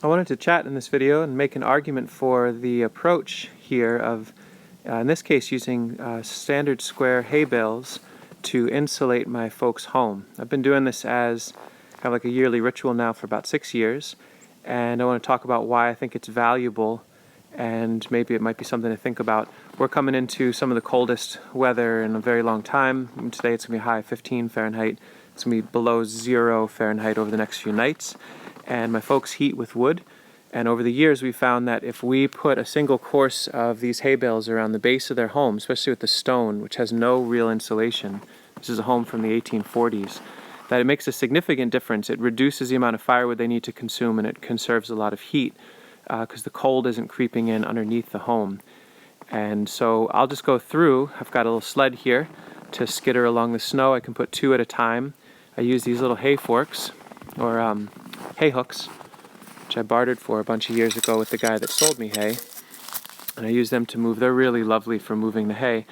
I wanted to chat in this video and make an argument for the approach here of, in this case, using standard square hay bales to insulate my folks' home. I've been doing this as kind of like a yearly ritual now for about 6 years, and I want to talk about why I think it's valuable and maybe it might be something to think about. We're coming into some of the coldest weather in a very long time. Today it's going to be a high of 15 Fahrenheit. It's going to be below 0 Fahrenheit over the next few nights. And my folks heat with wood. And over the years we found that if we put a single course of these hay bales around the base of their home, especially with the stone, which has no real insulation, this is a home from the 1840s, that it makes a significant difference. It reduces the amount of firewood they need to consume and it conserves a lot of heat because the cold isn't creeping in underneath the home. And so I'll just go through. I've got a little sled here to skitter along the snow. I can put 2 at a time. I use these little hay forks or hay hooks, which I bartered for a bunch of years ago with the guy that sold me hay, and I use them to move. They're really lovely for moving the hay.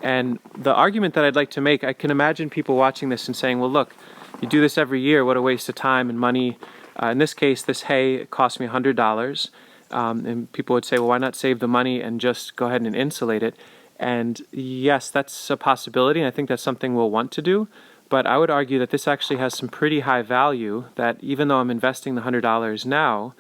And the argument that I'd like to make, I can imagine people watching this and saying, well look, you do this every year, what a waste of time and money. In this case, this hay cost me $100, and people would say, well, why not save the money and just go ahead and insulate it? And yes, that's a possibility, and I think that's something we'll want to do. But I would argue that this actually has some pretty high value, that even though I'm investing the $100 now,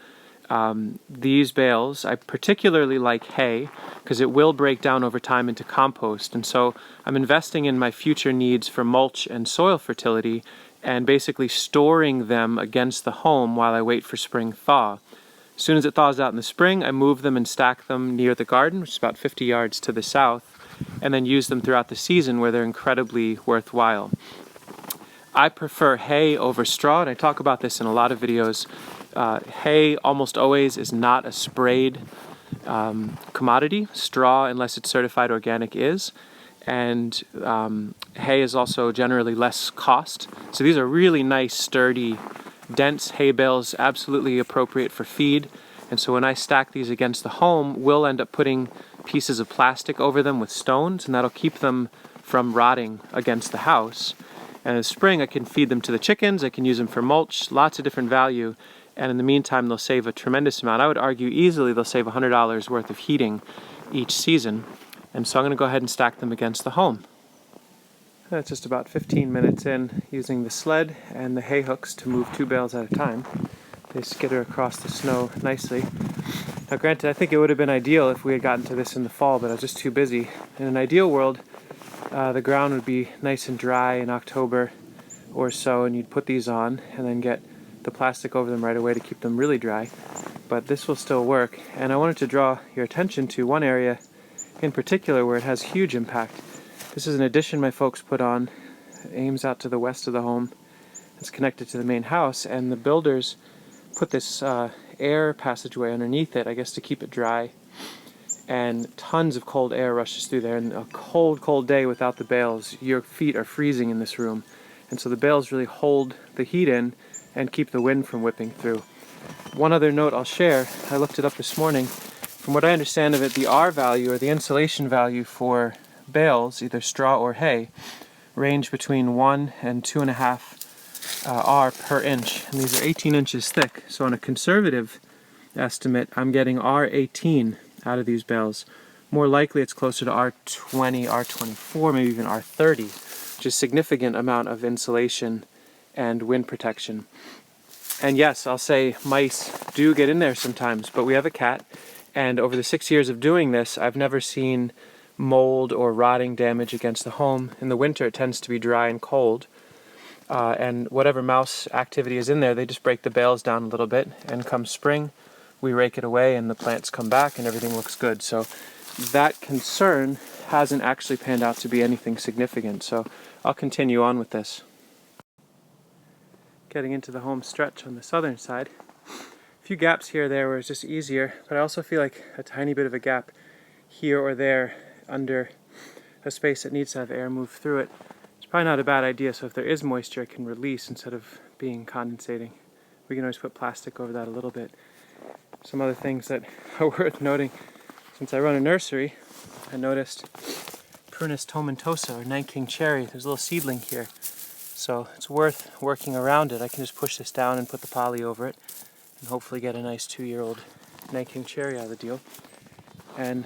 these bales, I particularly like hay because it will break down over time into compost. And so I'm investing in my future needs for mulch and soil fertility and basically storing them against the home while I wait for spring thaw. As soon as it thaws out in the spring, I move them and stack them near the garden, which is about 50 yards to the south, and then use them throughout the season where they're incredibly worthwhile. I prefer hay over straw, and I talk about this in a lot of videos. Hay almost always is not a sprayed commodity. Straw, unless it's certified organic, is. And hay is also generally less cost. So these are really nice, sturdy, dense hay bales, absolutely appropriate for feed. And so when I stack these against the home, we'll end up putting pieces of plastic over them with stones, and that'll keep them from rotting against the house. And in the spring, I can feed them to the chickens, I can use them for mulch, lots of different value, and in the meantime, they'll save a tremendous amount. I would argue easily they'll save $100 worth of heating each season, and so I'm going to go ahead and stack them against the home. That's just about 15 minutes in, using the sled and the hay hooks to move 2 bales at a time. They skitter across the snow nicely. Now granted, I think it would have been ideal if we had gotten to this in the fall, but I was just too busy. In an ideal world, the ground would be nice and dry in October or so, and you'd put these on and then get the plastic over them right away to keep them really dry. But this will still work, and I wanted to draw your attention to one area in particular where it has huge impact. This is an addition my folks put on. It aims out to the west of the home. It's connected to the main house, and the builders put this air passageway underneath it, I guess to keep it dry. And tons of cold air rushes through there, and a cold, cold day without the bales, your feet are freezing in this room. And so the bales really hold the heat in and keep the wind from whipping through. One other note I'll share, I looked it up this morning. From what I understand of it, the R value, or the insulation value for bales, either straw or hay, range between 1 and 2.5 R per inch. And these are 18 inches thick. So on a conservative estimate, I'm getting R18 out of these bales. More likely it's closer to R20, R24, maybe even R30, which is a significant amount of insulation and wind protection. And yes, I'll say mice do get in there sometimes, but we have a cat, and over the 6 years of doing this, I've never seen mold or rotting damage against the home. In the winter, it tends to be dry and cold, and whatever mouse activity is in there, they just break the bales down a little bit, and come spring, we rake it away and the plants come back and everything looks good. So that concern hasn't actually panned out to be anything significant. So I'll continue on with this. Getting into the home stretch on the southern side. A few gaps here or there where it's just easier, but I also feel like a tiny bit of a gap here or there under a space that needs to have air move through it. It's probably not a bad idea, so if there is moisture it can release instead of being condensating. We can always put plastic over that a little bit. Some other things that are worth noting. Since I run a nursery, I noticed Prunus tomentosa, or Nanking cherry. There's a little seedling here. So it's worth working around it. I can just push this down and put the poly over it. and hopefully get a nice 2-year-old Nanking cherry out of the deal. And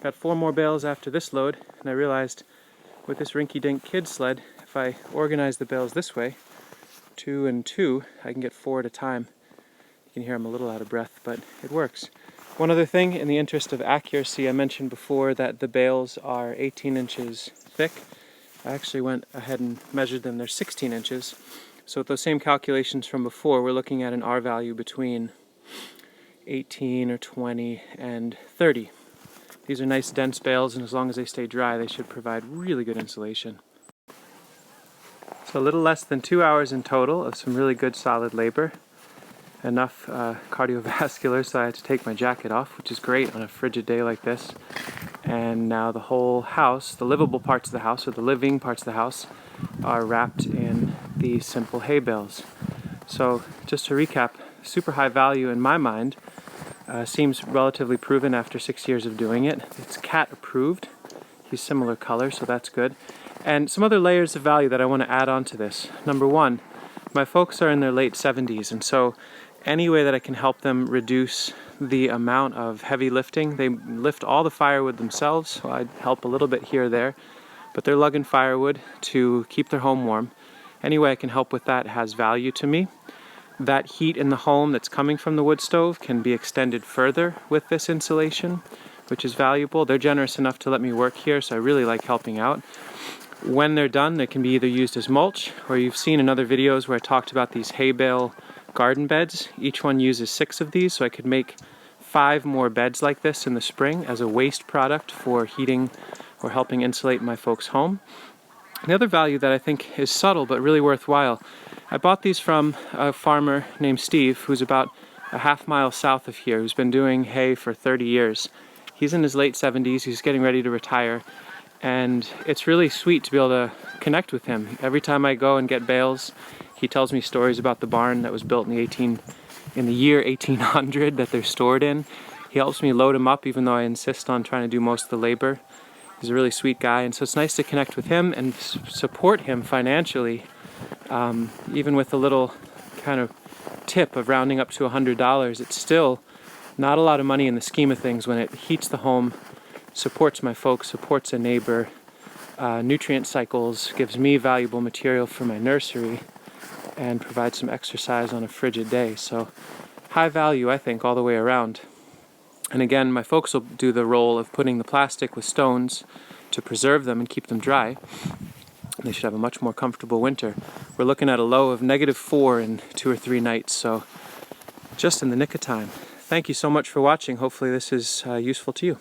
got 4 more bales after this load, and I realized with this rinky-dink kid sled, if I organize the bales this way, 2 and 2, I can get 4 at a time. You can hear I'm a little out of breath, but it works. One other thing, in the interest of accuracy, I mentioned before that the bales are 18 inches thick. I actually went ahead and measured them. They're 16 inches. So with those same calculations from before, we're looking at an R value between 18 or 20 and 30. These are nice dense bales, and as long as they stay dry, they should provide really good insulation. So a little less than 2 hours in total of some really good solid labor. Enough cardiovascular, so I had to take my jacket off, which is great on a frigid day like this. And now the whole house, the livable parts of the house, or the living parts of the house, are wrapped in these simple hay bales. So just to recap, super high value in my mind, seems relatively proven after 6 years of doing it. It's cat approved. He's similar color, so that's good. And some other layers of value that I want to add on to this. Number one, my folks are in their late 70s, and so any way that I can help them reduce the amount of heavy lifting. They lift all the firewood themselves, so I help a little bit here or there, but they're lugging firewood to keep their home warm. Any way I can help with that has value to me. That heat in the home that's coming from the wood stove can be extended further with this insulation, which is valuable. They're generous enough to let me work here, so I really like helping out. When they're done, they can be either used as mulch, or you've seen in other videos where I talked about these hay bale garden beds. Each one uses 6 of these, so I could make 5 more beds like this in the spring as a waste product for heating or helping insulate my folks' home. And the other value that I think is subtle but really worthwhile, I bought these from a farmer named Steve, who's about a half-mile south of here, who's been doing hay for 30 years. He's in his late 70s, he's getting ready to retire, and it's really sweet to be able to connect with him. Every time I go and get bales, he tells me stories about the barn that was built in the year 1800 that they're stored in. He helps me load them up, even though I insist on trying to do most of the labor. He's a really sweet guy, and so it's nice to connect with him and support him financially, even with a little kind of tip of rounding up to $100. It's still not a lot of money in the scheme of things when it heats the home, supports my folks, supports a neighbor, nutrient cycles, gives me valuable material for my nursery, and provides some exercise on a frigid day. So high value, I think, all the way around. And again, my folks will do the role of putting the plastic with stones to preserve them and keep them dry. They should have a much more comfortable winter. We're looking at a low of -4 in 2 or 3 nights, so just in the nick of time. Thank you so much for watching. Hopefully this is useful to you.